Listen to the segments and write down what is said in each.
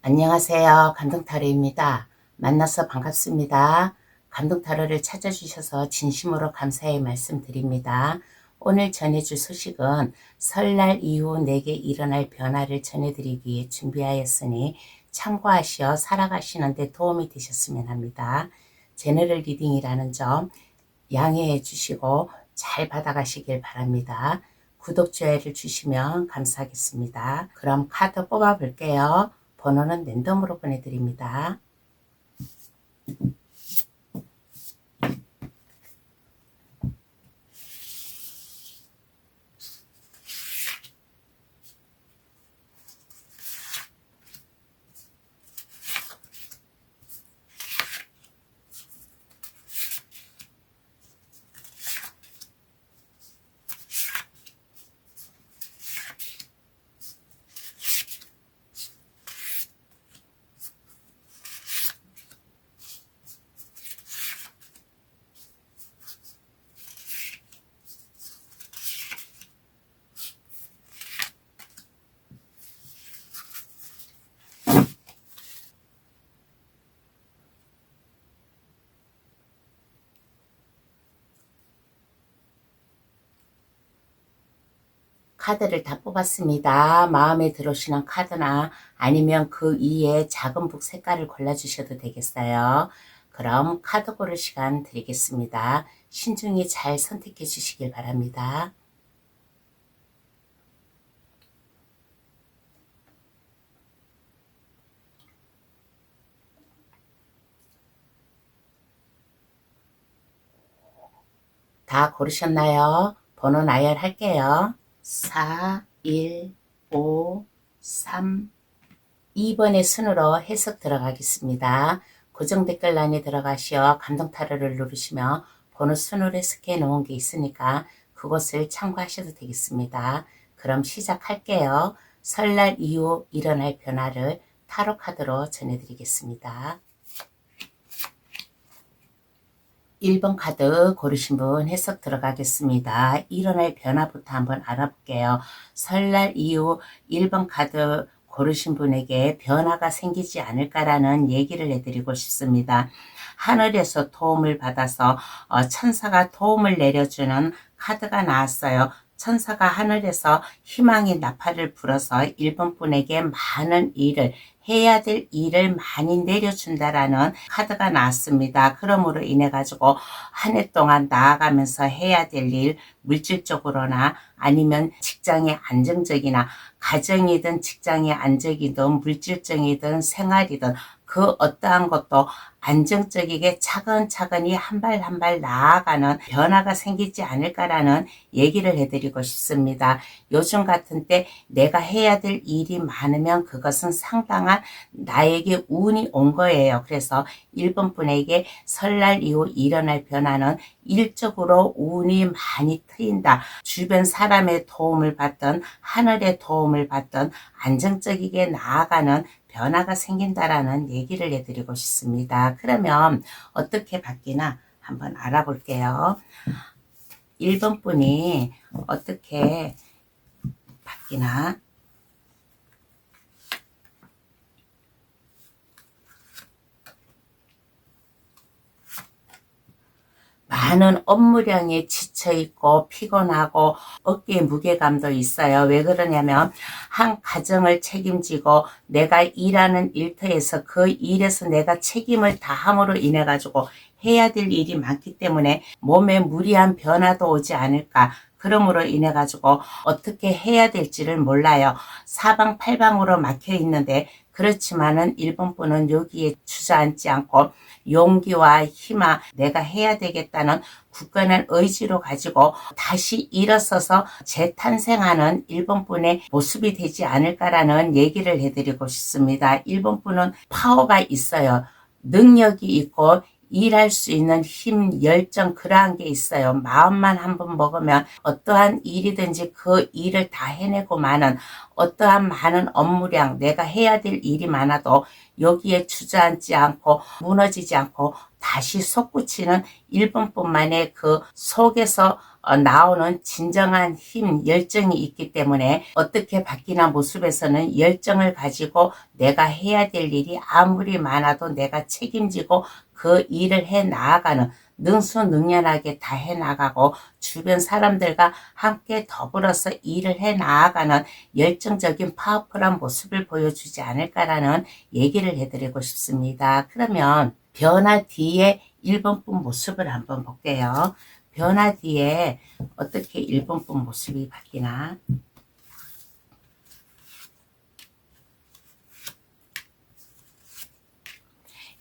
안녕하세요. 감동타로입니다. 만나서 반갑습니다. 감동타로를 찾아주셔서 진심으로 감사의 말씀드립니다. 오늘 전해줄 소식은 설날 이후 내게 일어날 변화를 전해드리기 위해 준비하였으니 참고하시어 살아가시는 데 도움이 되셨으면 합니다. 제너럴 리딩이라는 점 양해해 주시고 잘 받아가시길 바랍니다. 구독, 좋아요를 주시면 감사하겠습니다. 그럼 카드 뽑아 볼게요. 번호는 랜덤으로 보내드립니다. 카드를 다 뽑았습니다. 마음에 들으시는 카드나 아니면 그 위에 작은 북 색깔을 골라주셔도 되겠어요. 그럼 카드 고를 시간 드리겠습니다. 신중히 잘 선택해 주시길 바랍니다. 다 고르셨나요? 번호 나열할게요. 4, 1, 5, 3, 2번의 순으로 해석 들어가겠습니다. 고정 댓글란에 들어가시어 감동타로를 누르시면 번호 순으로 해석해 놓은 게 있으니까 그것을 참고하셔도 되겠습니다. 그럼 시작할게요. 설날 이후 일어날 변화를 타로 카드로 전해드리겠습니다. 1번 카드 고르신 분 해석 들어가겠습니다. 일어날 변화부터 한번 알아볼게요. 설날 이후 1번 카드 고르신 분에게 변화가 생기지 않을까라는 얘기를 해드리고 싶습니다. 하늘에서 도움을 받아서 천사가 도움을 내려주는 카드가 나왔어요. 천사가 하늘에서 희망의 나팔을 불어서 1번 분에게 많은 일을 해야 될 일을 많이 내려준다라는 카드가 나왔습니다. 그러므로 인해 가지고 한 해 동안 나아가면서 해야 될 일, 물질적으로나 아니면 직장의 안정적이나 가정이든 직장의 안정이든 물질적이든 생활이든 그 어떠한 것도 안정적이게 차근차근히 한 발 한 발 나아가는 변화가 생기지 않을까라는 얘기를 해드리고 싶습니다. 요즘 같은 때 내가 해야 될 일이 많으면 그것은 상당한 나에게 운이 온 거예요. 그래서 1번 분에게 설날 이후 일어날 변화는 일적으로 운이 많이 트인다. 주변 사람의 도움을 받든 하늘의 도움을 받든 안정적이게 나아가는 변화가 생긴다라는 얘기를 해드리고 싶습니다. 그러면 어떻게 바뀌나 한번 알아볼게요. 1번 분이 어떻게 바뀌나. 많은 업무량에 지쳐있고 피곤하고 어깨에 무게감도 있어요. 왜 그러냐면 한 가정을 책임지고 내가 일하는 일터에서 그 일에서 내가 책임을 다함으로 인해 가지고 해야 될 일이 많기 때문에 몸에 무리한 변화도 오지 않을까. 그러므로 인해 가지고 어떻게 해야 될지를 몰라요. 사방팔방으로 막혀 있는데 그렇지만은 1번 분은 여기에 주저앉지 않고 용기와 희망, 내가 해야 되겠다는 굳건한 의지로 가지고 다시 일어서서 재탄생하는 1번 분의 모습이 되지 않을까라는 얘기를 해드리고 싶습니다. 1번 분은 파워가 있어요. 능력이 있고 일할 수 있는 힘, 열정 그러한 게 있어요. 마음만 한번 먹으면 어떠한 일이든지 그 일을 다 해내고 마는 어떠한 많은 업무량, 내가 해야 될 일이 많아도 여기에 주저앉지 않고 무너지지 않고 다시 솟구치는 1번뿐만의 그 속에서 나오는 진정한 힘, 열정이 있기 때문에 어떻게 바뀌나 모습에서는 열정을 가지고 내가 해야 될 일이 아무리 많아도 내가 책임지고 그 일을 해 나아가는, 능수능란하게 다 해 나가고 주변 사람들과 함께 더불어서 일을 해 나아가는 열정적인 파워풀한 모습을 보여주지 않을까라는 얘기를 해드리고 싶습니다. 그러면 변화 뒤에 1번분 모습을 한번 볼게요. 변화 뒤에 어떻게 1번분 모습이 바뀌나.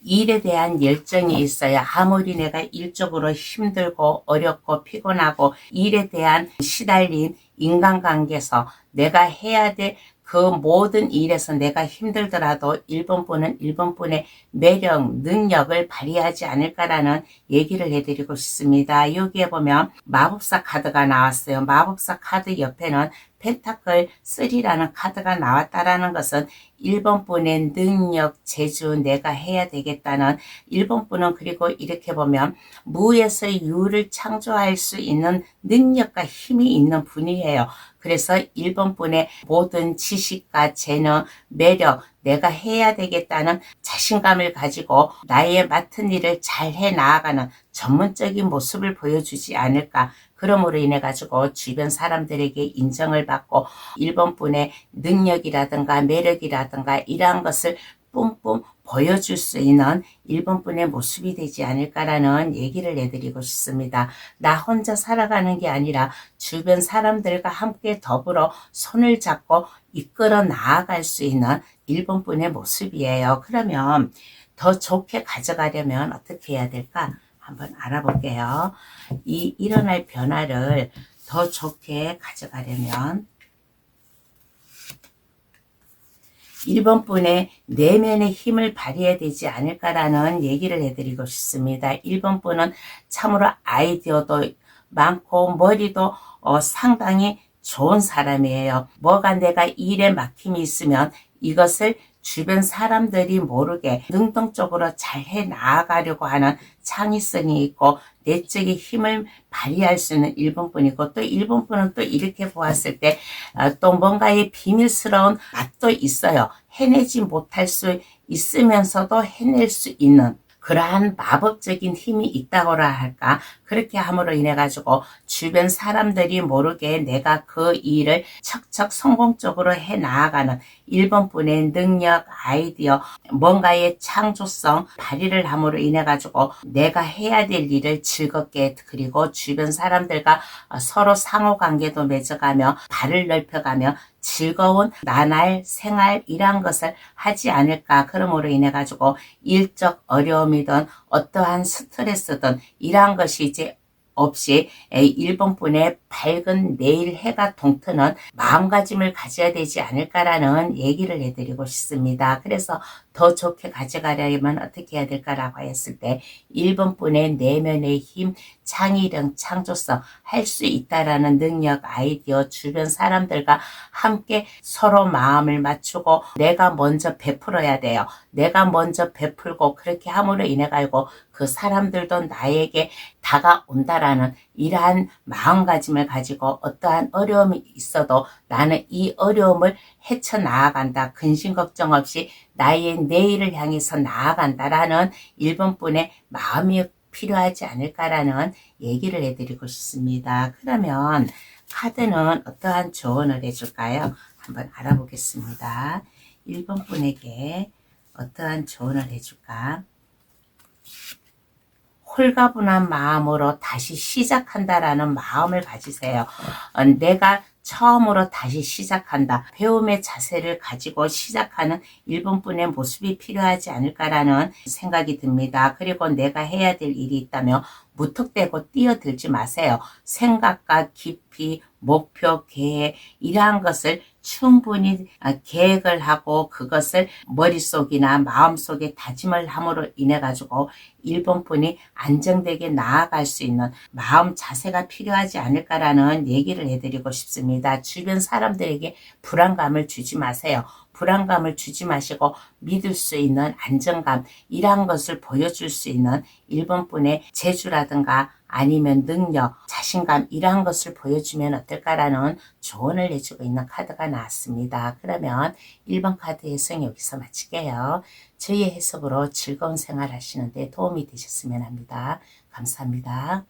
일에 대한 열정이 있어야 아무리 내가 일적으로 힘들고 어렵고 피곤하고 일에 대한 시달린 인간관계에서 내가 해야 될 그 모든 일에서 내가 힘들더라도 1번분은 1번분의 매력, 능력을 발휘하지 않을까라는 얘기를 해드리고 싶습니다. 여기에 보면 마법사 카드가 나왔어요. 마법사 카드 옆에는 펜타클 3라는 카드가 나왔다라는 것은 1번분의 능력, 재주, 내가 해야 되겠다는 1번분은, 그리고 이렇게 보면 무에서 유를 창조할 수 있는 능력과 힘이 있는 분이에요. 그래서 1번분의 모든 지식과 재능, 매력, 내가 해야 되겠다는 자신감을 가지고 나의 맡은 일을 잘 해 나아가는 전문적인 모습을 보여주지 않을까. 그러므로 인해 가지고 주변 사람들에게 인정을 받고 1번분의 능력이라든가 매력이라든가 이러한 것을 뿜뿜 보여줄 수 있는 1번분의 모습이 되지 않을까라는 얘기를 해드리고 싶습니다. 나 혼자 살아가는 게 아니라 주변 사람들과 함께 더불어 손을 잡고 이끌어 나아갈 수 있는 1번분의 모습이에요. 그러면 더 좋게 가져가려면 어떻게 해야 될까? 한번 알아볼게요. 이 일어날 변화를 더 좋게 가져가려면 1번분의 내면의 힘을 발휘해야 되지 않을까라는 얘기를 해드리고 싶습니다. 1번분은 참으로 아이디어도 많고 머리도 상당히 좋은 사람이에요. 뭐가 내가 일에 막힘이 있으면 이것을 주변 사람들이 모르게 능동적으로 잘 해 나아가려고 하는 창의성이 있고 내적인 힘을 발휘할 수 있는 1번분이고, 또 1번분은 또 이렇게 보았을 때 또 뭔가의 비밀스러운 맛도 있어요. 해내지 못할 수 있으면서도 해낼 수 있는 그러한 마법적인 힘이 있다고라 할까. 그렇게 함으로 인해 가지고 주변 사람들이 모르게 내가 그 일을 척척 성공적으로 해 나아가는 1번분의 능력, 아이디어, 뭔가의 창조성 발휘를 함으로 인해 가지고 내가 해야 될 일을 즐겁게, 그리고 주변 사람들과 서로 상호관계도 맺어가며 발을 넓혀가며 즐거운 나날 생활 이러한 것을 하지 않을까. 그러므로 인해 가지고 일적 어려움이든 어떠한 스트레스든 이러한 것이 이제 없이 1번분의 밝은 내일 해가 동트는 마음가짐을 가져야 되지 않을까라는 얘기를 해드리고 싶습니다. 그래서 더 좋게 가져가려면 어떻게 해야 될까라고 했을 때 1번분의 내면의 힘, 창의력, 창조성, 할 수 있다라는 능력, 아이디어, 주변 사람들과 함께 서로 마음을 맞추고 내가 먼저 베풀어야 돼요. 내가 먼저 베풀고 그렇게 함으로 인해 가지고 그 사람들도 나에게 다가온다라는 이러한 마음가짐을 가지고 어떠한 어려움이 있어도 나는 이 어려움을 헤쳐나아간다. 근심 걱정 없이 나의 내일을 향해서 나아간다라는 1번분의 마음이 필요하지 않을까라는 얘기를 해드리고 싶습니다. 그러면 카드는 어떠한 조언을 해줄까요? 한번 알아보겠습니다. 1번분에게 어떠한 조언을 해줄까? 홀가분한 마음으로 다시 시작한다라는 마음을 가지세요. 내가 처음으로 다시 시작한다. 배움의 자세를 가지고 시작하는 1번분의 모습이 필요하지 않을까라는 생각이 듭니다. 그리고 내가 해야 될 일이 있다면 무턱대고 뛰어들지 마세요. 생각과 깊이, 목표, 계획 이러한 것을 충분히 계획을 하고 그것을 머릿속이나 마음속에 다짐을 함으로 인해 가지고 1번분이 안정되게 나아갈 수 있는 마음 자세가 필요하지 않을까라는 얘기를 해드리고 싶습니다. 주변 사람들에게 불안감을 주지 마세요. 불안감을 주지 마시고 믿을 수 있는 안정감, 이러한 것을 보여줄 수 있는 1번 분의 재주라든가 아니면 능력, 자신감, 이러한 것을 보여주면 어떨까라는 조언을 해주고 있는 카드가 나왔습니다. 그러면 1번 카드 해석 여기서 마칠게요. 저희의 해석으로 즐거운 생활 하시는데 도움이 되셨으면 합니다. 감사합니다.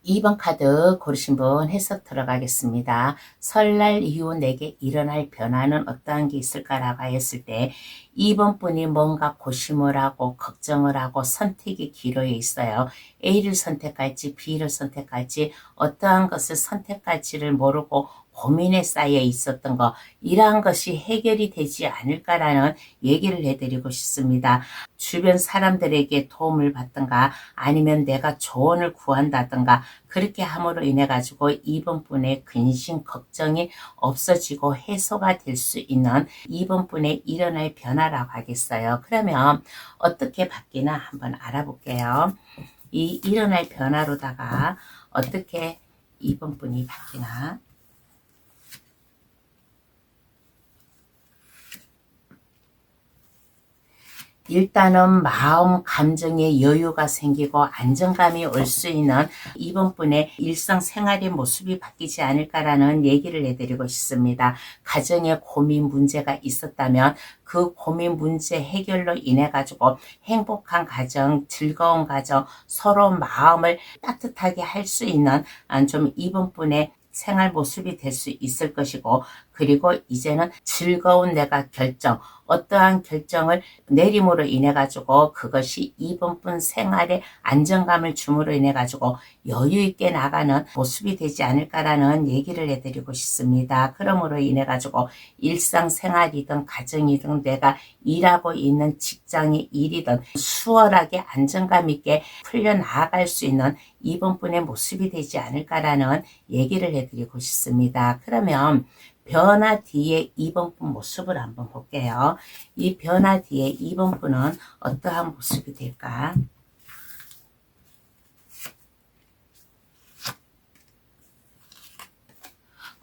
2번 카드 고르신 분 해석 들어가겠습니다. 설날 이후 내게 일어날 변화는 어떠한 게 있을까라고 했을 때 2번 분이 뭔가 고심을 하고 걱정을 하고 선택의 기로에 있어요. A를 선택할지 B를 선택할지 어떠한 것을 선택할지를 모르고 고민에 쌓여 있었던 거, 이러한 것이 해결이 되지 않을까라는 얘기를 해드리고 싶습니다. 주변 사람들에게 도움을 받든가 아니면 내가 조언을 구한다든가 그렇게 함으로 인해 가지고 2번 분의 근심 걱정이 없어지고 해소가 될 수 있는 2번 분의 일어날 변화라고 하겠어요. 그러면 어떻게 바뀌나 한번 알아볼게요. 이 일어날 변화로다가 어떻게 2번 분이 바뀌나. 일단은 마음 감정에 여유가 생기고 안정감이 올 수 있는 2번 분의 일상생활의 모습이 바뀌지 않을까라는 얘기를 해드리고 싶습니다. 가정에 고민 문제가 있었다면 그 고민 문제 해결로 인해 가지고 행복한 가정, 즐거운 가정, 서로 마음을 따뜻하게 할 수 있는 좀 2번 분의 생활 모습이 될 수 있을 것이고, 그리고 이제는 즐거운 내가 결정, 어떠한 결정을 내림으로 인해 가지고 그것이 2번 분 생활에 안정감을 줌으로 인해 가지고 여유 있게 나가는 모습이 되지 않을까라는 얘기를 해드리고 싶습니다. 그러므로 인해 가지고 일상생활이든 가정이든 내가 일하고 있는 직장의 일이든 수월하게 안정감 있게 풀려나갈 수 있는 2번 분의 모습이 되지 않을까라는 얘기를 해드리고 싶습니다. 그러면 변화 뒤에 2번 분 모습을 한번 볼게요. 이 변화 뒤에 2번 분은 어떠한 모습이 될까?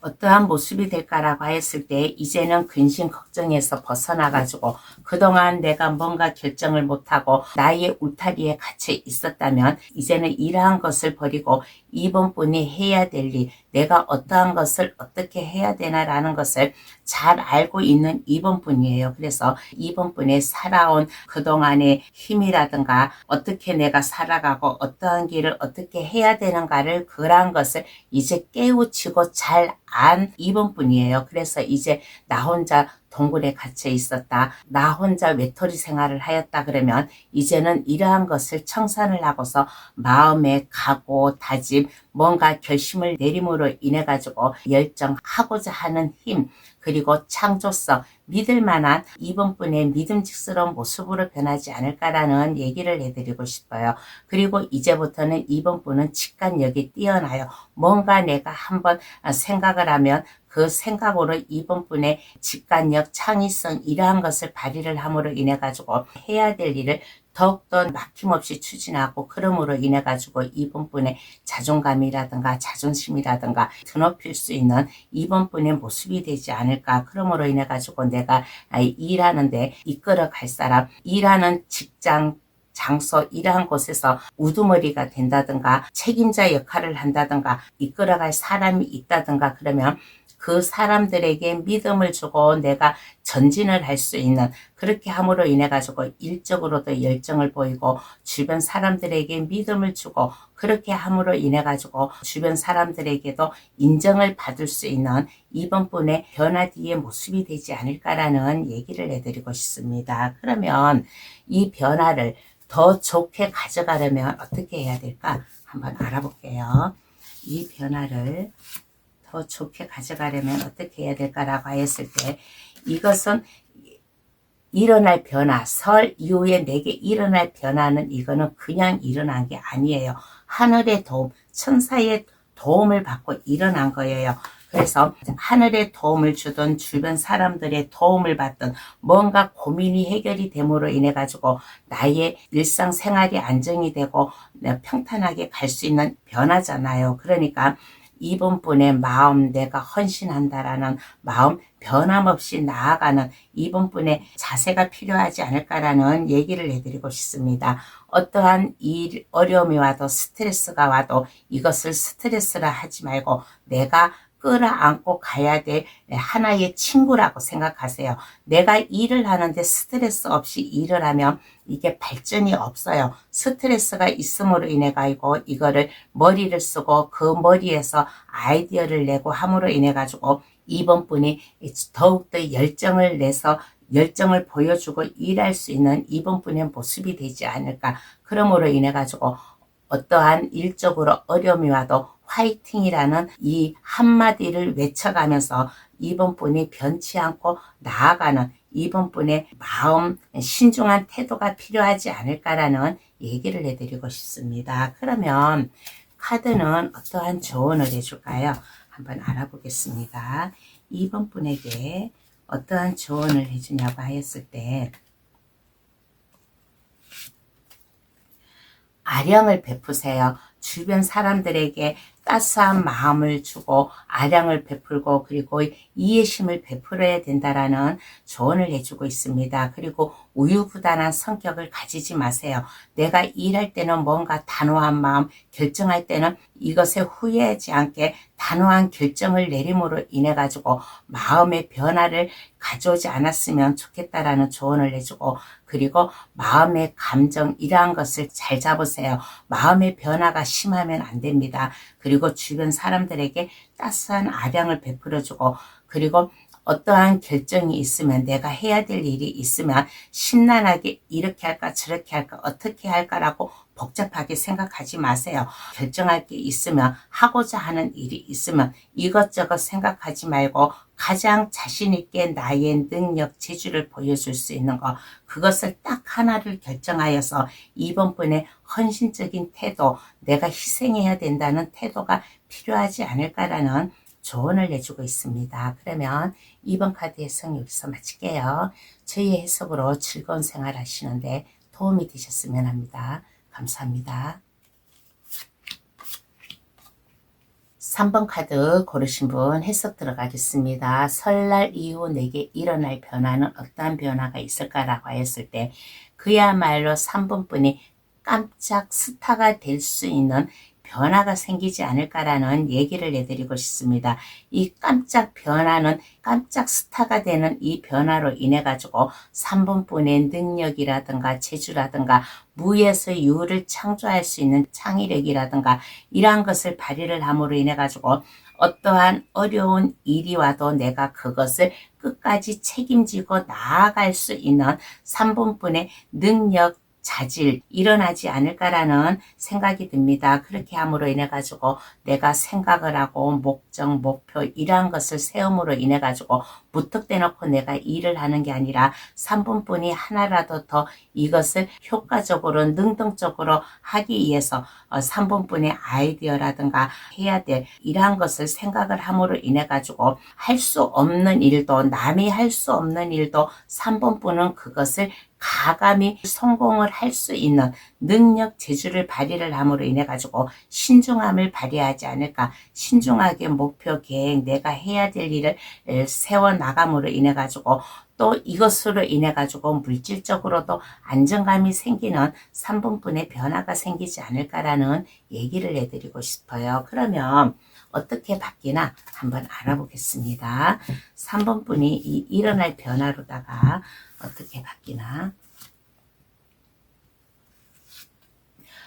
어떠한 모습이 될까라고 했을 때 이제는 근심 걱정에서 벗어나가지고 그동안 내가 뭔가 결정을 못하고 나의 울타리에 갇혀 있었다면 이제는 이러한 것을 버리고 2번 분이 해야 될 일, 내가 어떠한 것을 어떻게 해야 되나라는 것을 잘 알고 있는 2번 분이에요. 그래서 2번 분의 살아온 그동안의 힘이라든가 어떻게 내가 살아가고 어떠한 길을 어떻게 해야 되는가를 그러한 것을 이제 깨우치고 잘 안 2번 분이에요. 그래서 이제 나 혼자 동굴에 갇혀 있었다, 나 혼자 외톨이 생활을 하였다 그러면 이제는 이러한 것을 청산을 하고서 마음의 각오, 다짐, 뭔가 결심을 내림으로 인해 가지고 열정하고자 하는 힘, 그리고 창조성, 믿을 만한 2번 분의 믿음직스러운 모습으로 변하지 않을까라는 얘기를 해드리고 싶어요. 그리고 이제부터는 2번 분은 직관력이 뛰어나요. 뭔가 내가 한번 생각을 하면 그 생각으로 2번 분의 직관력, 창의성 이러한 것을 발휘를 함으로 인해 가지고 해야 될 일을 더욱더 막힘없이 추진하고 그럼으로 인해 가지고 2번 분의 자존감이라든가 자존심이라든가 드높일 수 있는 2번 분의 모습이 되지 않을까. 그럼으로 인해 가지고 내가 일하는데 이끌어 갈 사람, 일하는 직장 장소 이러한 곳에서 우두머리가 된다든가 책임자 역할을 한다든가 이끌어갈 사람이 있다든가 그러면 그 사람들에게 믿음을 주고 내가 전진을 할 수 있는, 그렇게 함으로 인해 가지고 일적으로도 열정을 보이고 주변 사람들에게 믿음을 주고 그렇게 함으로 인해 가지고 주변 사람들에게도 인정을 받을 수 있는 2번 분의 변화 뒤의 모습이 되지 않을까라는 얘기를 해드리고 싶습니다. 그러면 이 변화를 더 좋게 가져가려면 어떻게 해야 될까 한번 알아볼게요. 이 변화를 더 좋게 가져가려면 어떻게 해야 될까라고 했을 때 이것은 일어날 변화, 설 이후에 내게 일어날 변화는 이거는 그냥 일어난 게 아니에요. 하늘의 도움, 천사의 도움을 받고 일어난 거예요. 그래서 하늘의 도움을 주던 주변 사람들의 도움을 받던 뭔가 고민이 해결이 됨으로 인해 가지고 나의 일상생활이 안정이 되고 평탄하게 갈 수 있는 변화잖아요. 그러니까 이번 분의 마음, 내가 헌신한다라는 마음, 변함없이 나아가는 이번 분의 자세가 필요하지 않을까라는 얘기를 해드리고 싶습니다. 어떠한 일, 어려움이 와도 스트레스가 와도 이것을 스트레스라 하지 말고 내가 끌어안고 가야 될 하나의 친구라고 생각하세요. 내가 일을 하는데 스트레스 없이 일을 하면 이게 발전이 없어요. 스트레스가 있음으로 인해 가지고 이거를 머리를 쓰고 그 머리에서 아이디어를 내고 함으로 인해 가지고 이번 분이 더욱더 열정을 내서 열정을 보여주고 일할 수 있는 이번 분의 모습이 되지 않을까. 그러므로 인해 가지고 어떠한 일적으로 어려움이 와도 화이팅이라는 이 한마디를 외쳐가면서 이번 분이 변치 않고 나아가는 이번 분의 마음, 신중한 태도가 필요하지 않을까라는 얘기를 해드리고 싶습니다. 그러면 카드는 어떠한 조언을 해줄까요? 한번 알아보겠습니다. 이번 분에게 어떠한 조언을 해주냐고 하였을 때 아량을 베푸세요. 주변 사람들에게 따스한 마음을 주고 아량을 베풀고 그리고 이해심을 베풀어야 된다라는 조언을 해주고 있습니다. 그리고 우유부단한 성격을 가지지 마세요. 내가 일할 때는 뭔가 단호한 마음, 결정할 때는 이것에 후회하지 않게 단호한 결정을 내림으로 인해 가지고 마음의 변화를 가져오지 않았으면 좋겠다라는 조언을 해주고 그리고 마음의 감정 이러한 것을 잘 잡으세요. 마음의 변화가 심하면 안 됩니다. 그리고 주변 사람들에게 따스한 아량을 베풀어주고 그리고 어떠한 결정이 있으면 내가 해야 될 일이 있으면 심란하게 이렇게 할까 저렇게 할까 어떻게 할까라고 복잡하게 생각하지 마세요. 결정할 게 있으면 하고자 하는 일이 있으면 이것저것 생각하지 말고 가장 자신 있게 나의 능력, 재주를 보여줄 수 있는 것 그것을 딱 하나를 결정하여서 이번 분의 헌신적인 태도, 내가 희생해야 된다는 태도가 필요하지 않을까라는 조언을 내주고 있습니다. 그러면 2번 카드 해석 여기서 마칠게요. 저희의 해석으로 즐거운 생활 하시는데 도움이 되셨으면 합니다. 감사합니다. 3번 카드 고르신 분 해석 들어가겠습니다. 설날 이후 내게 일어날 변화는 어떠한 변화가 있을까라고 했을 때 그야말로 3번 분이 깜짝 스타가 될 수 있는 변화가 생기지 않을까라는 얘기를 해드리고 싶습니다. 이 깜짝 변화는 깜짝 스타가 되는 이 변화로 인해 가지고 3번 분의 능력이라든가 재주라든가 무에서 유를 창조할 수 있는 창의력이라든가 이러한 것을 발휘를 함으로 인해 가지고 어떠한 어려운 일이 와도 내가 그것을 끝까지 책임지고 나아갈 수 있는 3번 분의 능력 자질 일어나지 않을까라는 생각이 듭니다. 그렇게 함으로 인해 가지고 내가 생각을 하고 목적, 목표 이러한 것을 세움으로 인해 가지고 무턱대놓고 내가 일을 하는 게 아니라 3번 분이 하나라도 더 이것을 효과적으로 능동적으로 하기 위해서 3번 분의 아이디어라든가 해야 될 이러한 것을 생각을 함으로 인해 가지고 할 수 없는 일도 남이 할 수 없는 일도 3번 분은 그것을 가감히 성공을 할 수 있는 능력, 재주를 발휘를 함으로 인해 가지고 신중함을 발휘하지 않을까. 신중하게 목표, 계획, 내가 해야 될 일을 세워나감으로 인해 가지고 또 이것으로 인해 가지고 물질적으로도 안정감이 생기는 3번 분의 변화가 생기지 않을까라는 얘기를 해드리고 싶어요. 그러면 어떻게 바뀌나 한번 알아보겠습니다. 3번 분이 이 일어날 변화로다가 어떻게 바뀌나.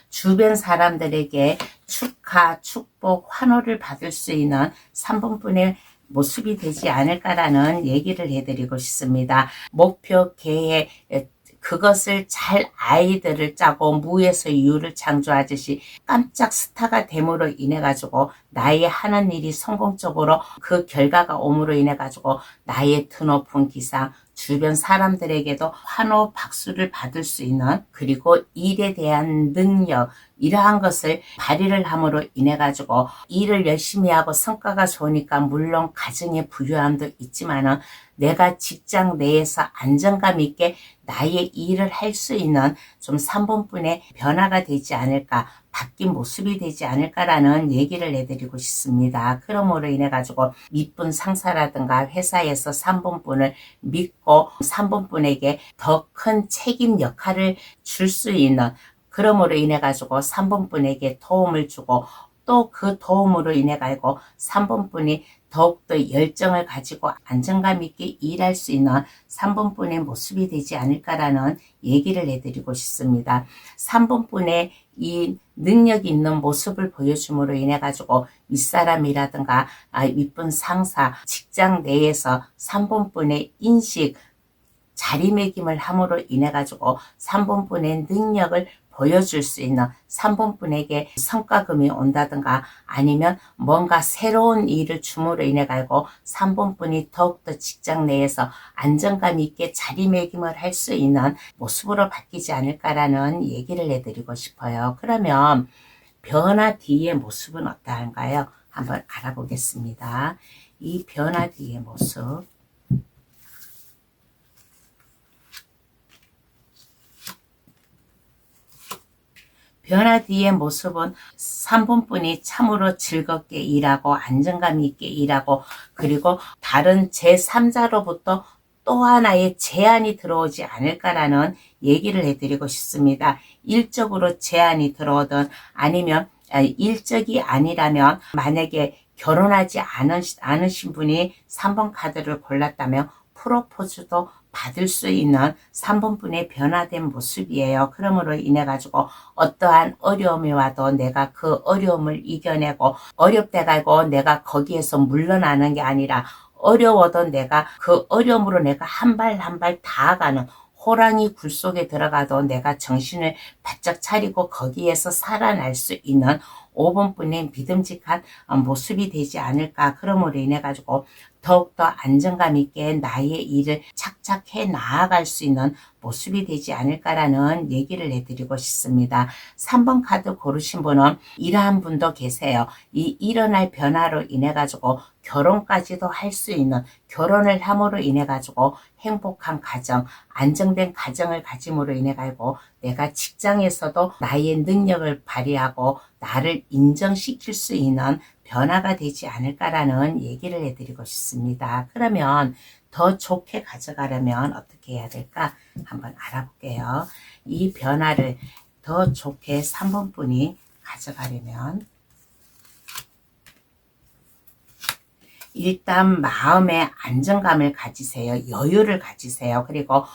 주변 사람들에게 축하, 축복, 환호를 받을 수 있는 3번 분의 모습이 되지 않을까라는 얘기를 해드리고 싶습니다. 목표, 계획, 그것을 잘 아이들을 짜고 무에서 유를 창조하듯이 깜짝 스타가 됨으로 인해 가지고 나의 하는 일이 성공적으로 그 결과가 옴으로 인해 가지고 나의 드높은 기상 주변 사람들에게도 환호 박수를 받을 수 있는 그리고 일에 대한 능력 이러한 것을 발휘를 함으로 인해 가지고 일을 열심히 하고 성과가 좋으니까 물론 가정의 부유함도 있지만은 내가 직장 내에서 안정감 있게 나의 일을 할 수 있는 좀 3번분의 변화가 되지 않을까. 바뀐 모습이 되지 않을까라는 얘기를 해드리고 싶습니다. 그러므로 인해 가지고 밑분 상사라든가 회사에서 3번분을 믿고 3번분에게 더 큰 책임 역할을 줄 수 있는, 그러므로 인해 가지고 3번분에게 도움을 주고 또 그 도움으로 인해 가지고 3번분이 더욱더 열정을 가지고 안정감 있게 일할 수 있는 3번분의 모습이 되지 않을까라는 얘기를 해드리고 싶습니다. 3번분의 이 능력 있는 모습을 보여줌으로 인해 가지고 윗사람이라든가 윗분 상사, 직장 내에서 3번분의 인식, 자리매김을 함으로 인해 가지고 3번분의 능력을 보여줄 수 있는, 3번분에게 성과금이 온다든가 아니면 뭔가 새로운 일을 줌으로 인해 가지고 3번분이 더욱더 직장 내에서 안정감 있게 자리매김을 할 수 있는 모습으로 바뀌지 않을까라는 얘기를 해드리고 싶어요. 그러면 변화 뒤의 모습은 어떠한가요? 한번 알아보겠습니다. 이 변화 뒤의 모습. 변화 뒤의 모습은 3번분이 참으로 즐겁게 일하고 안정감 있게 일하고, 그리고 다른 제3자로부터 또 하나의 제안이 들어오지 않을까라는 얘기를 해드리고 싶습니다. 일적으로 제안이 들어오든 아니면 일적이 아니라면, 만약에 결혼하지 않으신 분이 3번 카드를 골랐다면 프로포즈도 받을 수 있는 3번분의 변화된 모습이에요. 그러므로 인해 가지고 어떠한 어려움이 와도 내가 그 어려움을 이겨내고, 어렵다고 내가 거기에서 물러나는 게 아니라 어려워도 내가 그 어려움으로 내가 한 발 한 발 다가가는, 호랑이 굴 속에 들어가도 내가 정신을 바짝 차리고 거기에서 살아날 수 있는 5번분의 믿음직한 모습이 되지 않을까. 그러므로 인해 가지고 더욱더 안정감 있게 나의 일을 착착 해 나아갈 수 있는 모습이 되지 않을까라는 얘기를 해드리고 싶습니다. 3번 카드 고르신 분은 이러한 분도 계세요. 이 일어날 변화로 인해 가지고 결혼까지도 할 수 있는, 결혼을 함으로 인해 가지고 행복한 가정, 안정된 가정을 가짐으로 인해 가지고 내가 직장에서도 나의 능력을 발휘하고 나를 인정시킬 수 있는 변화가 되지 않을까라는 얘기를 해드리고 싶습니다. 그러면 더 좋게 가져가려면 어떻게 해야 될까? 한번 알아볼게요. 이 변화를 더 좋게 3번분이 가져가려면 일단 마음의 안정감을 가지세요. 여유를 가지세요. 그리고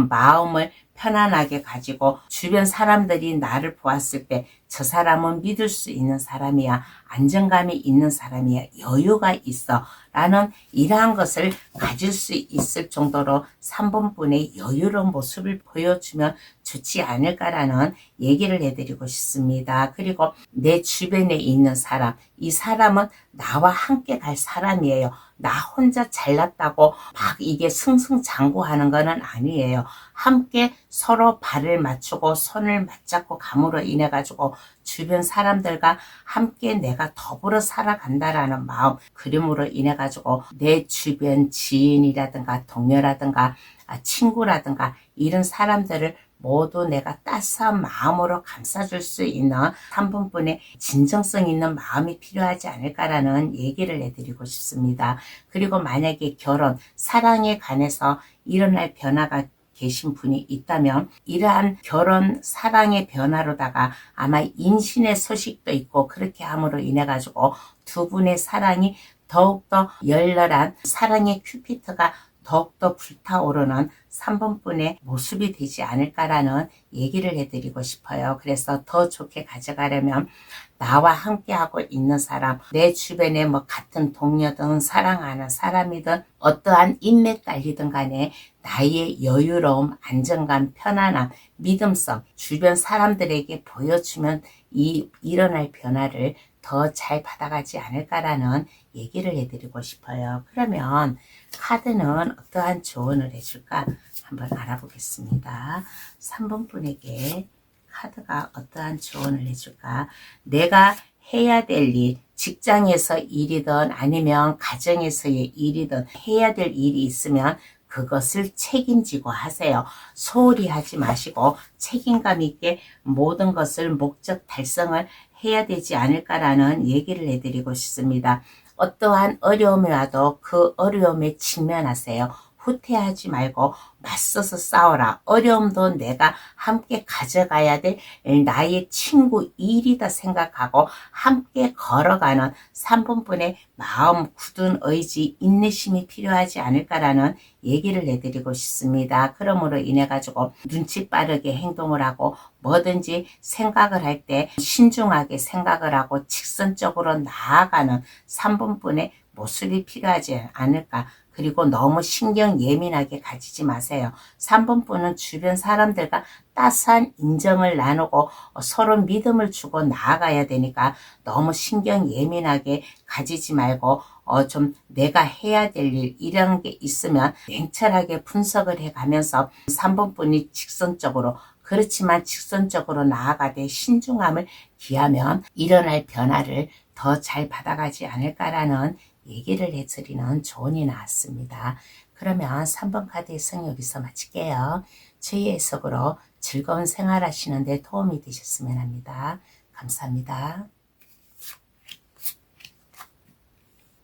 마음을 편안하게 가지고 주변 사람들이 나를 보았을 때 저 사람은 믿을 수 있는 사람이야, 안정감이 있는 사람이야, 여유가 있어 라는 이러한 것을 가질 수 있을 정도로 3번분의 여유로운 모습을 보여주면 좋지 않을까라는 얘기를 해드리고 싶습니다. 그리고 내 주변에 있는 사람, 이 사람은 나와 함께 갈 사람이에요. 나 혼자 잘났다고 막 이게 승승장구하는 거는 아니에요. 함께 서로 발을 맞추고 손을 맞잡고 감으로 인해 가지고 주변 사람들과 함께 내가 더불어 살아간다라는 마음, 그림으로 인해 가지고 내 주변 지인이라든가 동료라든가 친구라든가 이런 사람들을 모두 내가 따스한 마음으로 감싸줄 수 있는 3번분의 진정성 있는 마음이 필요하지 않을까라는 얘기를 해드리고 싶습니다. 그리고 만약에 결혼, 사랑에 관해서 일어날 변화가 계신 분이 있다면 이러한 결혼, 사랑의 변화로다가 아마 인신의 소식도 있고, 그렇게 함으로 인해 가지고 두 분의 사랑이 더욱더 열렬한 사랑의 큐피트가 더욱더 불타오르는 3번분의 모습이 되지 않을까라는 얘기를 해드리고 싶어요. 그래서 더 좋게 가져가려면 나와 함께하고 있는 사람, 내 주변에 뭐 같은 동료든 사랑하는 사람이든 어떠한 인맥 관리든 간에 나의 여유로움, 안정감, 편안함, 믿음성, 주변 사람들에게 보여주면 이 일어날 변화를 더 잘 받아가지 않을까라는 얘기를 해드리고 싶어요. 그러면 카드는 어떠한 조언을 해줄까? 한번 알아보겠습니다. 3번분에게 카드가 어떠한 조언을 해줄까? 내가 해야 될 일, 직장에서 일이든 아니면 가정에서의 일이든 해야 될 일이 있으면 그것을 책임지고 하세요. 소홀히 하지 마시고 책임감 있게 모든 것을 목적 달성을 해야 되지 않을까라는 얘기를 해드리고 싶습니다. 어떠한 어려움이 와도 그 어려움에 직면하세요. 후퇴하지 말고 맞서서 싸워라. 어려움도 내가 함께 가져가야 될 나의 친구 일이다 생각하고 함께 걸어가는 3번분의 마음, 굳은 의지, 인내심이 필요하지 않을까라는 얘기를 해드리고 싶습니다. 그러므로 인해 가지고 눈치 빠르게 행동을 하고 뭐든지 생각을 할 때 신중하게 생각을 하고 직선적으로 나아가는 3번분의 모습이 필요하지 않을까. 그리고 너무 신경 예민하게 가지지 마세요. 3번분은 주변 사람들과 따스한 인정을 나누고 서로 믿음을 주고 나아가야 되니까 너무 신경 예민하게 가지지 말고 좀 내가 해야 될 일 이런 게 있으면 냉철하게 분석을 해가면서 3번분이 직선적으로 그렇지만 직선적으로 나아가되 신중함을 기하면 일어날 변화를 더 잘 받아가지 않을까라는 얘기를 해드리는 조언이 나왔습니다. 그러면 3번 카드의 성 여기서 마칠게요. 저희 해석으로 즐거운 생활 하시는데 도움이 되셨으면 합니다. 감사합니다.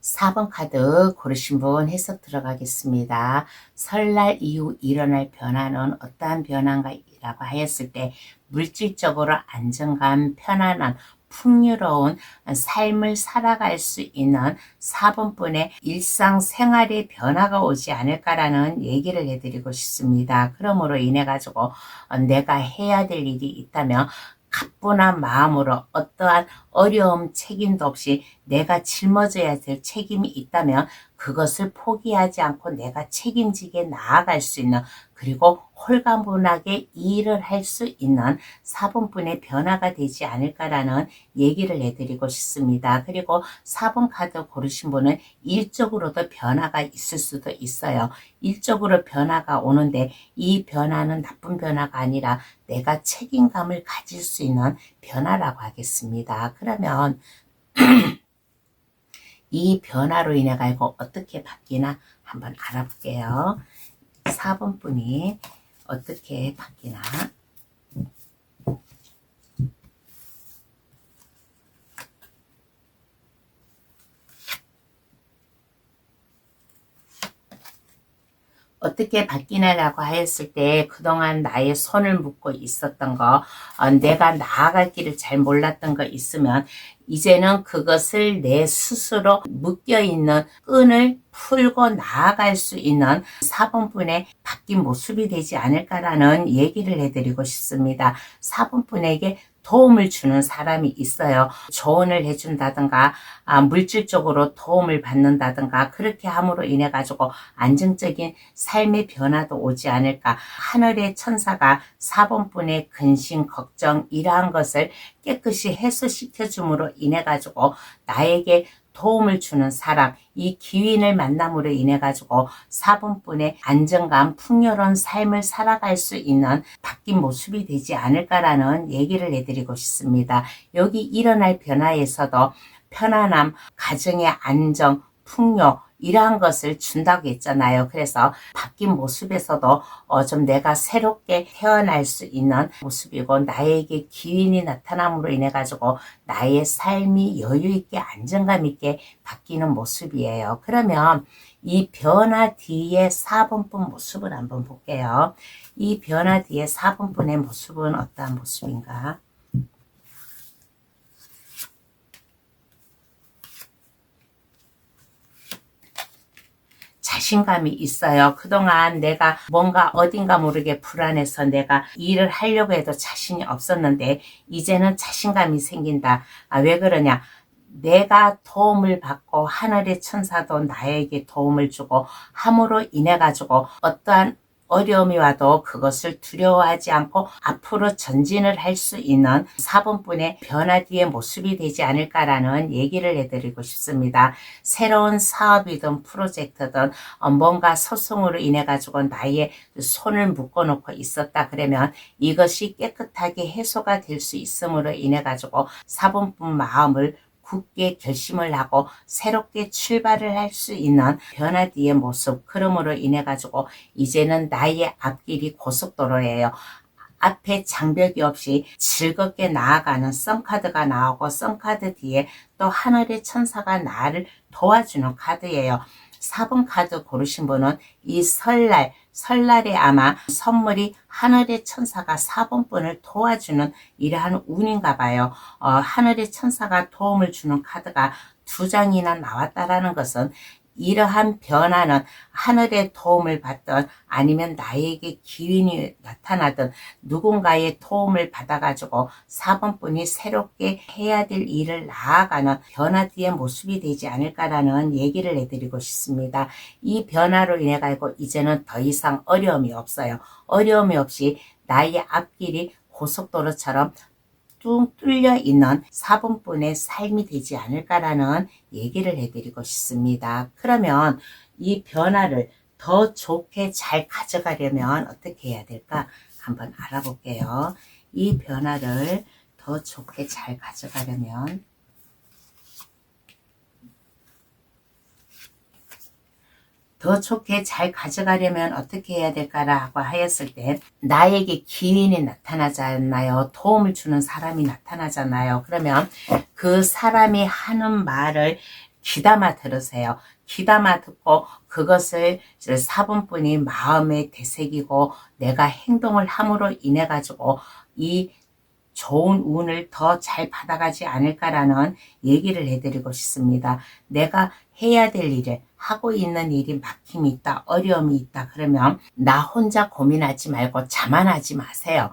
4번 카드 고르신 분 해석 들어가겠습니다. 설날 이후 일어날 변화는 어떠한 변화인가라고 하였을 때 물질적으로 안정감, 편안함, 풍요로운 삶을 살아갈 수 있는 4번분의 일상생활의 변화가 오지 않을까라는 얘기를 해드리고 싶습니다. 그러므로 인해 가지고 내가 해야 될 일이 있다면 가뿐한 마음으로 어떠한 어려움 책임도 없이 내가 짊어져야 될 책임이 있다면 그것을 포기하지 않고 내가 책임지게 나아갈 수 있는 그리고 홀가분하게 일을 할 수 있는 4번분의 변화가 되지 않을까라는 얘기를 해드리고 싶습니다. 그리고 4번 카드 고르신 분은 일적으로도 변화가 있을 수도 있어요. 일적으로 변화가 오는데 이 변화는 나쁜 변화가 아니라 내가 책임감을 가질 수 있는 변화라고 하겠습니다. 그러면 이 변화로 인해 가지고 어떻게 바뀌나 한번 알아볼게요. 4번 분이 어떻게 바뀌나. 어떻게 바뀌나라고 하였을 때 그동안 나의 손을 묶고 있었던 거, 내가 나아갈 길을 잘 몰랐던 거 있으면 이제는 그것을 내 스스로 묶여있는 끈을 풀고 나아갈 수 있는 4번분의 바뀐 모습이 되지 않을까라는 얘기를 해드리고 싶습니다. 4번분에게 도움을 주는 사람이 있어요. 조언을 해준다든가 물질적으로 도움을 받는다든가 그렇게 함으로 인해 가지고 안정적인 삶의 변화도 오지 않을까. 하늘의 천사가 4번분의 근심, 걱정 이러한 것을 깨끗이 해소시켜 줌으로 인해 가지고 나에게 도움을 주는 사람, 이 기윈을 만남으로 인해 가지고 4번분의 안정감, 풍요로운 삶을 살아갈 수 있는 바뀐 모습이 되지 않을까라는 얘기를 해드리고 싶습니다. 여기 일어날 변화에서도 편안함, 가정의 안정, 풍요 이러한 것을 준다고 했잖아요. 그래서 바뀐 모습에서도 좀 내가 새롭게 태어날 수 있는 모습이고 나에게 기운이 나타남으로 인해 가지고 나의 삶이 여유 있게 안정감 있게 바뀌는 모습이에요. 그러면 이 변화 뒤에 4번분 모습을 한번 볼게요. 이 변화 뒤에 4번분의 모습은 어떠한 모습인가? 자신감이 있어요. 그동안 내가 뭔가 어딘가 모르게 불안해서 내가 일을 하려고 해도 자신이 없었는데 이제는 자신감이 생긴다. 왜 그러냐? 내가 도움을 받고 하늘의 천사도 나에게 도움을 주고 함으로 인해 가지고 어떠한 어려움이 와도 그것을 두려워하지 않고 앞으로 전진을 할 수 있는 4번분의 변화 뒤의 모습이 되지 않을까라는 얘기를 해드리고 싶습니다. 새로운 사업이든 프로젝트든 뭔가 소송으로 인해 가지고 나의 손을 묶어 놓고 있었다 그러면 이것이 깨끗하게 해소가 될 수 있음으로 인해 가지고 4번분 마음을 굳게 결심을 하고 새롭게 출발을 할 수 있는 변화뒤의 모습. 그러므로 인해 가지고 이제는 나의 앞길이 고속도로예요. 앞에 장벽이 없이 즐겁게 나아가는 썬카드가 나오고, 썬카드 뒤에 또 하늘의 천사가 나를 도와주는 카드예요. 4번 카드 고르신 분은 이 설날에 아마 선물이 하늘의 천사가 4번 분을 도와주는 이러한 운인가 봐요. 하늘의 천사가 도움을 주는 카드가 2장이나 나왔다라는 것은 이러한 변화는 하늘의 도움을 받든 아니면 나에게 기운이 나타나든 누군가의 도움을 받아가지고 4번 분이 새롭게 해야 될 일을 나아가는 변화뒤의 모습이 되지 않을까라는 얘기를 해드리고 싶습니다. 이 변화로 인해 가지고 이제는 더 이상 어려움이 없어요. 어려움이 없이 나의 앞길이 고속도로처럼 뚝 뚫려 있는 4번 분의 삶이 되지 않을까라는 얘기를 해드리고 싶습니다. 그러면 이 변화를 더 좋게 잘 가져가려면 어떻게 해야 될까 한번 알아볼게요. 이 변화를 더 좋게 잘 가져가려면 어떻게 해야 될까라고 하였을 때, 나에게 기인이 나타나잖아요. 도움을 주는 사람이 나타나잖아요. 그러면 그 사람이 하는 말을 귀담아 들으세요. 귀담아 듣고 그것을 4번 분이 마음에 되새기고 내가 행동을 함으로 인해 가지고 이 좋은 운을 더 잘 받아가지 않을까라는 얘기를 해드리고 싶습니다. 내가 해야 될 일을 하고 있는 일이 막힘이 있다, 어려움이 있다 그러면 나 혼자 고민하지 말고 자만하지 마세요.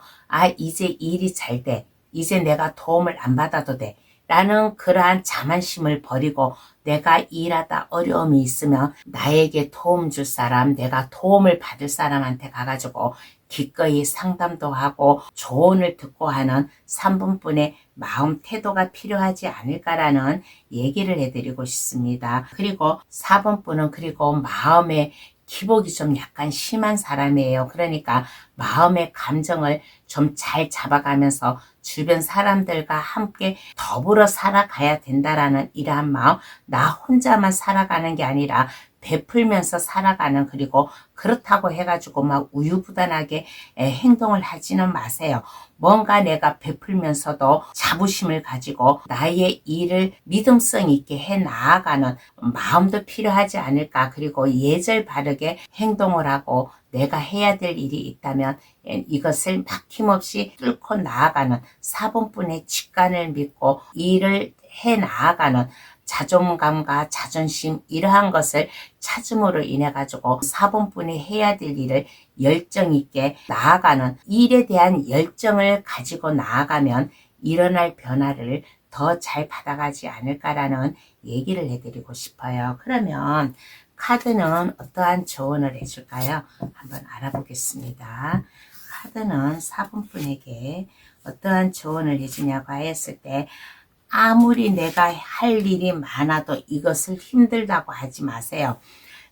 이제 일이 잘 돼, 이제 내가 도움을 안 받아도 돼 라는 그러한 자만심을 버리고, 내가 일하다 어려움이 있으면 나에게 도움 줄 사람, 내가 도움을 받을 사람한테 가가지고 기꺼이 상담도 하고 조언을 듣고 하는 3번 분의 마음 태도가 필요하지 않을까라는 얘기를 해드리고 싶습니다. 그리고 4번 분은 그리고 마음에 기복이 좀 약간 심한 사람이에요. 그러니까 마음의 감정을 좀 잘 잡아가면서 주변 사람들과 함께 더불어 살아가야 된다라는 이러한 마음, 나 혼자만 살아가는 게 아니라 베풀면서 살아가는, 그리고 그렇다고 해가지고 막 우유부단하게 행동을 하지는 마세요. 뭔가 내가 베풀면서도 자부심을 가지고 나의 일을 믿음성 있게 해 나아가는 마음도 필요하지 않을까. 그리고 예절 바르게 행동을 하고 내가 해야 될 일이 있다면 이것을 막힘없이 뚫고 나아가는 4번 분의 직관을 믿고 일을 해 나아가는 자존감과 자존심, 이러한 것을 찾음으로 인해 가지고 4번 분이 해야 될 일을 열정 있게 나아가는, 일에 대한 열정을 가지고 나아가면 일어날 변화를 더 잘 받아가지 않을까라는 얘기를 해드리고 싶어요. 그러면 카드는 어떠한 조언을 해줄까요? 한번 알아보겠습니다. 카드는 4번 분에게 어떠한 조언을 해주냐고 하였을 때, 아무리 내가 할 일이 많아도 이것을 힘들다고 하지 마세요.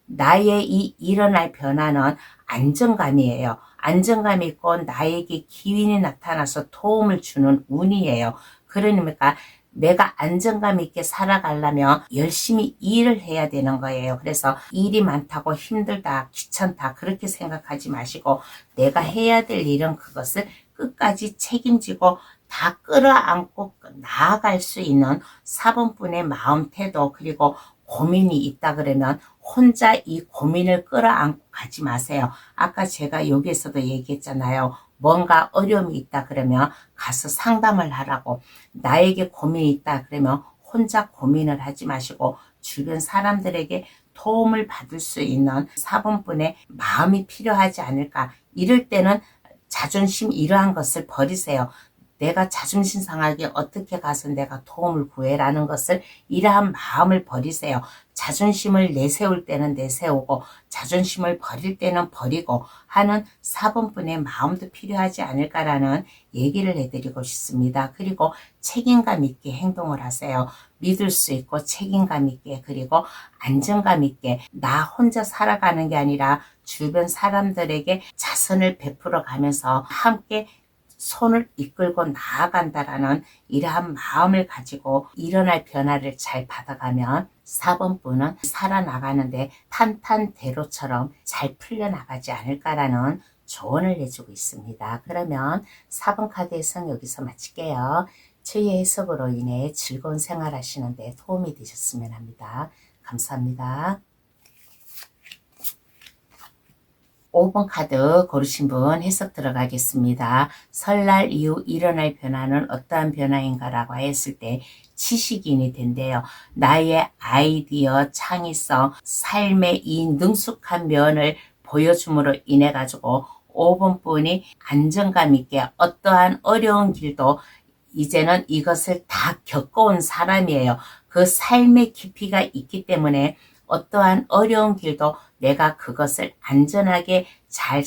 나의 이 일어날 변화는 안정감이에요. 안정감이 있고 나에게 기운이 나타나서 도움을 주는 운이에요. 그러니까 내가 안정감 있게 살아가려면 열심히 일을 해야 되는 거예요. 그래서 일이 많다고 힘들다, 귀찮다 그렇게 생각하지 마시고, 내가 해야 될 일은 그것을 끝까지 책임지고 다 끌어안고 나아갈 수 있는 4번 분의 마음 태도, 그리고 고민이 있다 그러면 혼자 이 고민을 끌어안고 가지 마세요. 아까 제가 여기에서도 얘기했잖아요. 뭔가 어려움이 있다 그러면 가서 상담을 하라고. 나에게 고민이 있다 그러면 혼자 고민을 하지 마시고 주변 사람들에게 도움을 받을 수 있는 4번 분의 마음이 필요하지 않을까. 이럴 때는 자존심, 이러한 것을 버리세요. 내가 자존심 상하게 어떻게 가서 내가 도움을 구해라는 것을, 이러한 마음을 버리세요. 자존심을 내세울 때는 내세우고 자존심을 버릴 때는 버리고 하는 4번 분의 마음도 필요하지 않을까라는 얘기를 해드리고 싶습니다. 그리고 책임감 있게 행동을 하세요. 믿을 수 있고 책임감 있게, 그리고 안정감 있게 나 혼자 살아가는 게 아니라 주변 사람들에게 자선을 베풀어 가면서 함께 손을 이끌고 나아간다라는 이러한 마음을 가지고 일어날 변화를 잘 받아가면 4번 분은 살아나가는데 탄탄대로처럼 잘 풀려나가지 않을까라는 조언을 해주고 있습니다. 그러면 4번 카드의 성 여기서 마칠게요. 저희의 해석으로 인해 즐거운 생활 하시는데 도움이 되셨으면 합니다. 감사합니다. 5번 카드 고르신 분 해석 들어가겠습니다. 설날 이후 일어날 변화는 어떠한 변화인가 라고 했을 때 지식인이 된대요. 나의 아이디어, 창의성, 삶의 이 능숙한 면을 보여줌으로 인해 가지고 5번 분이 안정감 있게 어떠한 어려운 길도 이제는 이것을 다 겪어온 사람이에요. 그 삶의 깊이가 있기 때문에 어떠한 어려운 길도 내가 그것을 안전하게 잘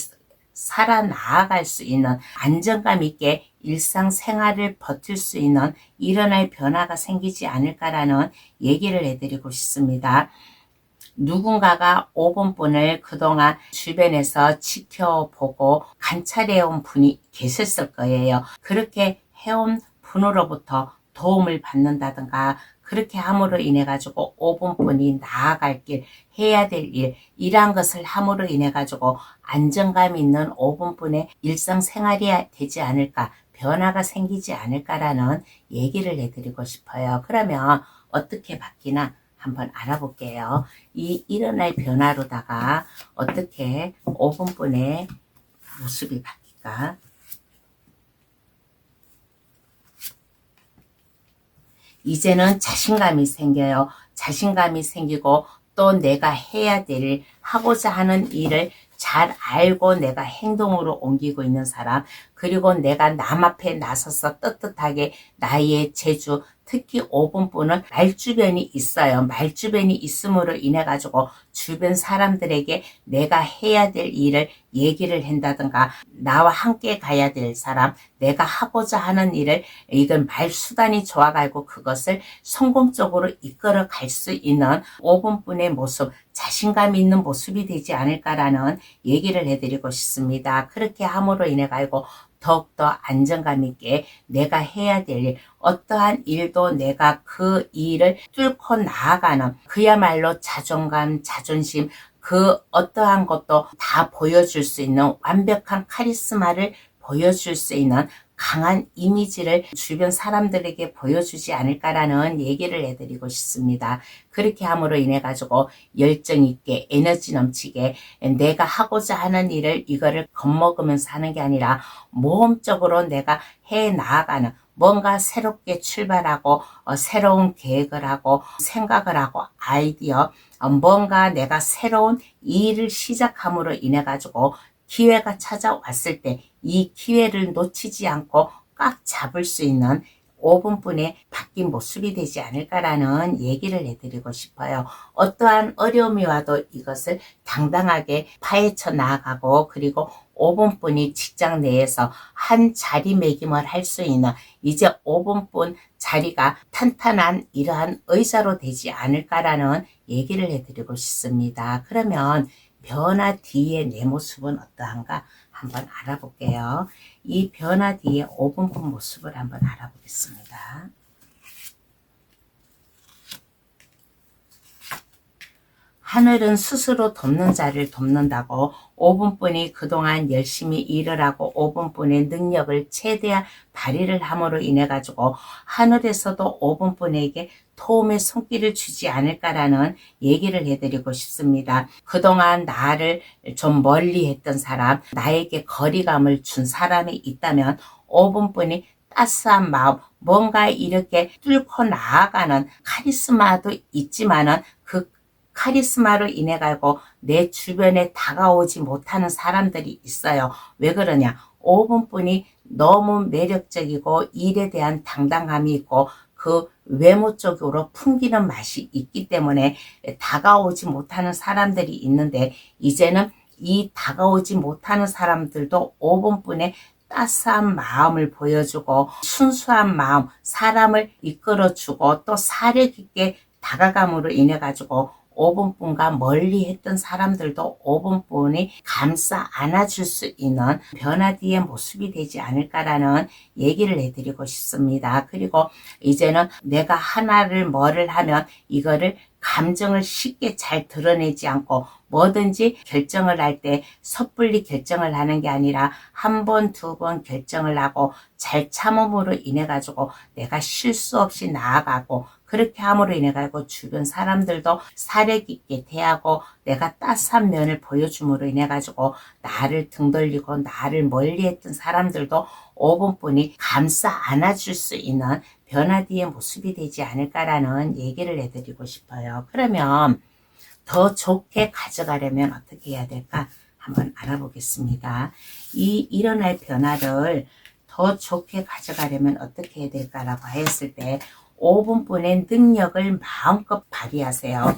살아나갈 수 있는 안정감 있게 일상생활을 버틸 수 있는 일어날 변화가 생기지 않을까라는 얘기를 해드리고 싶습니다. 누군가가 5번 분을 그동안 주변에서 지켜보고 관찰해온 분이 계셨을 거예요. 그렇게 해온 분으로부터 도움을 받는다든가 그렇게 함으로 인해 가지고 5번 분이 나아갈 길, 해야 될 일, 이러한 것을 함으로 인해 가지고 안정감 있는 5번 분의 일상생활이 되지 않을까, 변화가 생기지 않을까라는 얘기를 해드리고 싶어요. 그러면 어떻게 바뀌나 한번 알아볼게요. 이 일어날 변화로다가 어떻게 5번 분의 모습이 바뀔까? 이제는 자신감이 생겨요. 자신감이 생기고 또 내가 해야 될, 하고자 하는 일을 잘 알고 내가 행동으로 옮기고 있는 사람, 그리고 내가 남 앞에 나서서 떳떳하게 나의 재주, 특히 5번 분은 말주변이 있어요. 말주변이 있음으로 인해 가지고 주변 사람들에게 내가 해야 될 일을 얘기를 한다든가 나와 함께 가야 될 사람, 내가 하고자 하는 일을 이건 말수단이 좋아가지고 그것을 성공적으로 이끌어 갈 수 있는 5번 분의 모습, 자신감 있는 모습이 되지 않을까라는 얘기를 해드리고 싶습니다. 그렇게 함으로 인해 가지고 더욱더 안정감 있게 내가 해야 될 일, 어떠한 일도 내가 그 일을 뚫고 나아가는 그야말로 자존감, 자존심, 그 어떠한 것도 다 보여줄 수 있는 완벽한 카리스마를 보여줄 수 있는 강한 이미지를 주변 사람들에게 보여주지 않을까라는 얘기를 해드리고 싶습니다. 그렇게 함으로 인해 가지고 열정 있게 에너지 넘치게 내가 하고자 하는 일을 이거를 겁먹으면서 하는 게 아니라 모험적으로 내가 해 나아가는 뭔가 새롭게 출발하고 새로운 계획을 하고 생각을 하고 아이디어 뭔가 내가 새로운 일을 시작함으로 인해 가지고 기회가 찾아왔을 때 이 기회를 놓치지 않고 꽉 잡을 수 있는 5분 분의 바뀐 모습이 되지 않을까라는 얘기를 해드리고 싶어요. 어떠한 어려움이 와도 이것을 당당하게 파헤쳐 나아가고 그리고 5분 분이 직장 내에서 한 자리매김을 할 수 있는 이제 5분 분 자리가 탄탄한 이러한 의자로 되지 않을까라는 얘기를 해드리고 싶습니다. 그러면 변화 뒤에 내 모습은 어떠한가 한번 알아볼게요. 이 변화 뒤에 5분 분 모습을 한번 알아보겠습니다. 하늘은 스스로 돕는 자를 돕는다고 5분 분이 그동안 열심히 일을 하고 5분 분의 능력을 최대한 발휘를 함으로 인해 가지고 하늘에서도 5분 분에게 도움의 손길을 주지 않을까라는 얘기를 해드리고 싶습니다. 그동안 나를 좀 멀리 했던 사람, 나에게 거리감을 준 사람이 있다면 5분 분이 따스한 마음, 뭔가 이렇게 뚫고 나아가는 카리스마도 있지만은 그 카리스마로 인해 가지고 내 주변에 다가오지 못하는 사람들이 있어요. 왜 그러냐? 5분 분이 너무 매력적이고 일에 대한 당당함이 있고 그 외모 쪽으로 풍기는 맛이 있기 때문에 다가오지 못하는 사람들이 있는데 이제는 이 다가오지 못하는 사람들도 5분 분의 따스한 마음을 보여주고 순수한 마음, 사람을 이끌어주고 또 사력 있게 다가감으로 인해 가지고 5분뿐과 멀리 했던 사람들도 5분뿐이 감싸 안아줄 수 있는 변화뒤의 모습이 되지 않을까라는 얘기를 해드리고 싶습니다. 그리고 이제는 내가 하나를 뭐를 하면 이거를 감정을 쉽게 잘 드러내지 않고 뭐든지 결정을 할 때 섣불리 결정을 하는 게 아니라 한 번, 두 번 결정을 하고 잘 참음으로 인해 가지고 내가 실수 없이 나아가고 그렇게 함으로 인해 가지고 주변 사람들도 사력 있게 대하고 내가 따스한 면을 보여줌으로 인해 가지고 나를 등 돌리고 나를 멀리했던 사람들도 5분뿐이 감싸 안아줄 수 있는 변화뒤의 모습이 되지 않을까라는 얘기를 해드리고 싶어요. 그러면 더 좋게 가져가려면 어떻게 해야 될까? 한번 알아보겠습니다. 이 일어날 변화를 더 좋게 가져가려면 어떻게 해야 될까라고 했을 때 5분뿐의 능력을 마음껏 발휘하세요.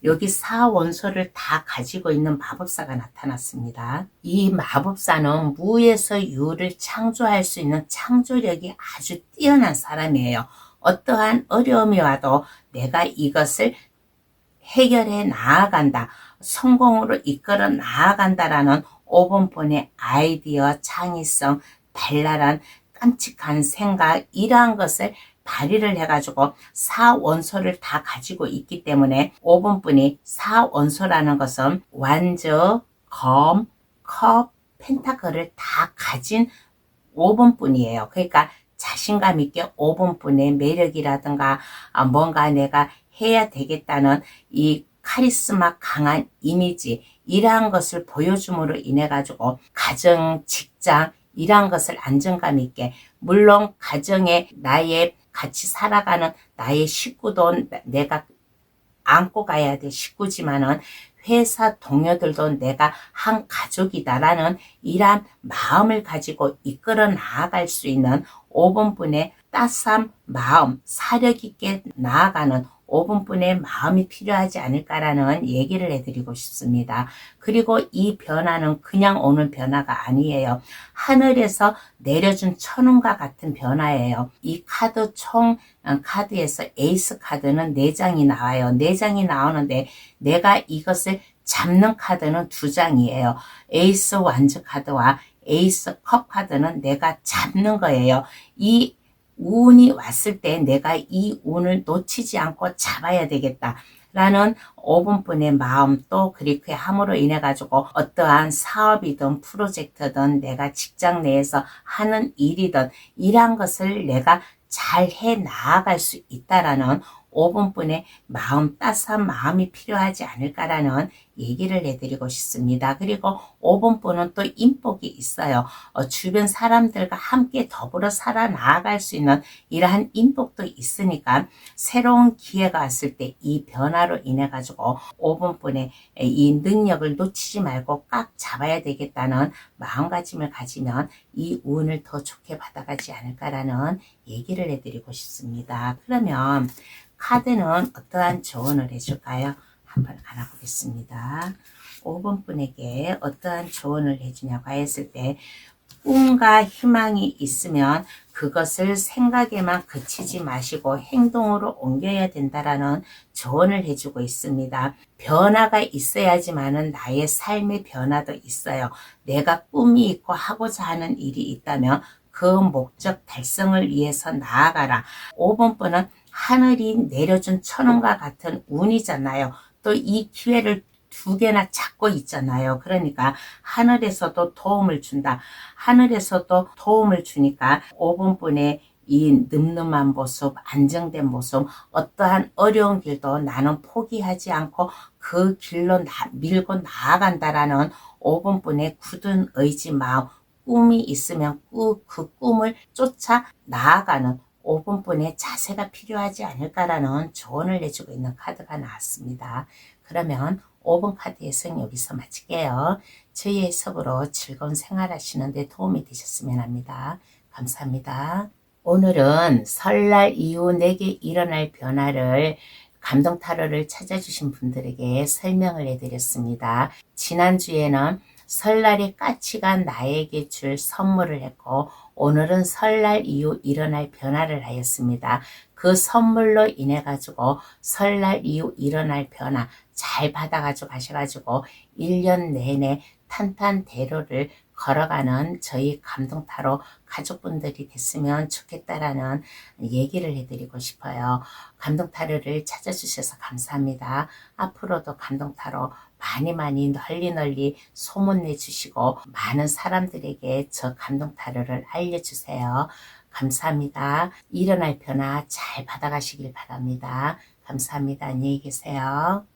여기 4원소를 다 가지고 있는 마법사가 나타났습니다. 이 마법사는 무에서 유를 창조할 수 있는 창조력이 아주 뛰어난 사람이에요. 어떠한 어려움이 와도 내가 이것을 해결해 나아간다. 성공으로 이끌어 나아간다라는 5분뿐의 아이디어, 창의성, 발랄한 깜찍한 생각 이러한 것을 발휘를 해가지고 4원소를 다 가지고 있기 때문에 5분뿐이 4원소라는 것은 완저, 검, 컵, 펜타클을 다 가진 5분뿐이에요. 그러니까 자신감 있게 5분뿐의 매력이라든가 뭔가 내가 해야 되겠다는 이 카리스마 강한 이미지 이러한 것을 보여줌으로 인해 가지고 가정, 직장 이러한 것을 안정감 있게 물론 가정에 나의 같이 살아가는 나의 식구도 내가 안고 가야 될 식구지만은 회사 동료들도 내가 한 가족이다라는 이러한 마음을 가지고 이끌어 나아갈 수 있는 5분뿐의 따스한 마음, 사력 있게 나아가는 5분뿐의 마음이 필요하지 않을까라는 얘기를 해드리고 싶습니다. 그리고 이 변화는 그냥 오는 변화가 아니에요. 하늘에서 내려준 천운과 같은 변화예요. 이 카드 카드에서 에이스 카드는 4장이 나와요. 4장이 나오는데 내가 이것을 잡는 카드는 2장이에요. 에이스 완즈 카드와 에이스 컵 카드는 내가 잡는 거예요. 이 운이 왔을 때 내가 이 운을 놓치지 않고 잡아야 되겠다. 라는 5분뿐의 마음 또 그렇게 함으로 인해 가지고 어떠한 사업이든 프로젝트든 내가 직장 내에서 하는 일이든 이러한 것을 내가 잘 해 나아갈 수 있다라는 5분뿐의 마음, 따스한 마음이 필요하지 않을까라는 얘기를 해드리고 싶습니다. 그리고 5분뿐은 또 인복이 있어요. 주변 사람들과 함께 더불어 살아나갈 수 있는 이러한 인복도 있으니까 새로운 기회가 왔을 때 이 변화로 인해 가지고 5분뿐의 이 능력을 놓치지 말고 꽉 잡아야 되겠다는 마음가짐을 가지면 이 운을 더 좋게 받아가지 않을까라는 얘기를 해드리고 싶습니다. 그러면 카드는 어떠한 조언을 해줄까요? 한번 알아보겠습니다. 5분분에게 어떠한 조언을 해주냐고 했을 때 꿈과 희망이 있으면 그것을 생각에만 그치지 마시고 행동으로 옮겨야 된다라는 조언을 해주고 있습니다. 변화가 있어야지만은 나의 삶의 변화도 있어요. 내가 꿈이 있고 하고자 하는 일이 있다면 그 목적 달성을 위해서 나아가라. 5분분은 하늘이 내려준 천운과 같은 운이잖아요. 또 이 기회를 2개나 잡고 있잖아요. 그러니까 하늘에서도 도움을 준다. 하늘에서도 도움을 주니까 5분뿐의 이 늠름한 모습, 안정된 모습, 어떠한 어려운 길도 나는 포기하지 않고 그 길로 밀고 나아간다라는 5분뿐의 굳은 의지 마음, 꿈이 있으면 그 꿈을 쫓아 나아가는 5분뿐의 자세가 필요하지 않을까라는 조언을 해주고 있는 카드가 나왔습니다. 그러면 5분 카드 해석 여기서 마칠게요. 저희 해석으로 즐거운 생활 하시는데 도움이 되셨으면 합니다. 감사합니다. 오늘은 설날 이후 내게 일어날 변화를 감동 타로를 찾아주신 분들에게 설명을 해드렸습니다. 지난주에는 설날이 까치가 나에게 줄 선물을 했고 오늘은 설날 이후 일어날 변화를 하였습니다. 그 선물로 인해 가지고 설날 이후 일어날 변화 잘 받아가지고 가셔가지고 1년 내내 탄탄대로를 걸어가는 저희 감동타로 가족분들이 됐으면 좋겠다라는 얘기를 해드리고 싶어요. 감동타로를 찾아주셔서 감사합니다. 앞으로도 감동타로 많이 널리 소문내 주시고 많은 사람들에게 저 감동타로를 알려주세요. 감사합니다. 일어날 변화 잘 받아가시길 바랍니다. 감사합니다. 안녕히 계세요.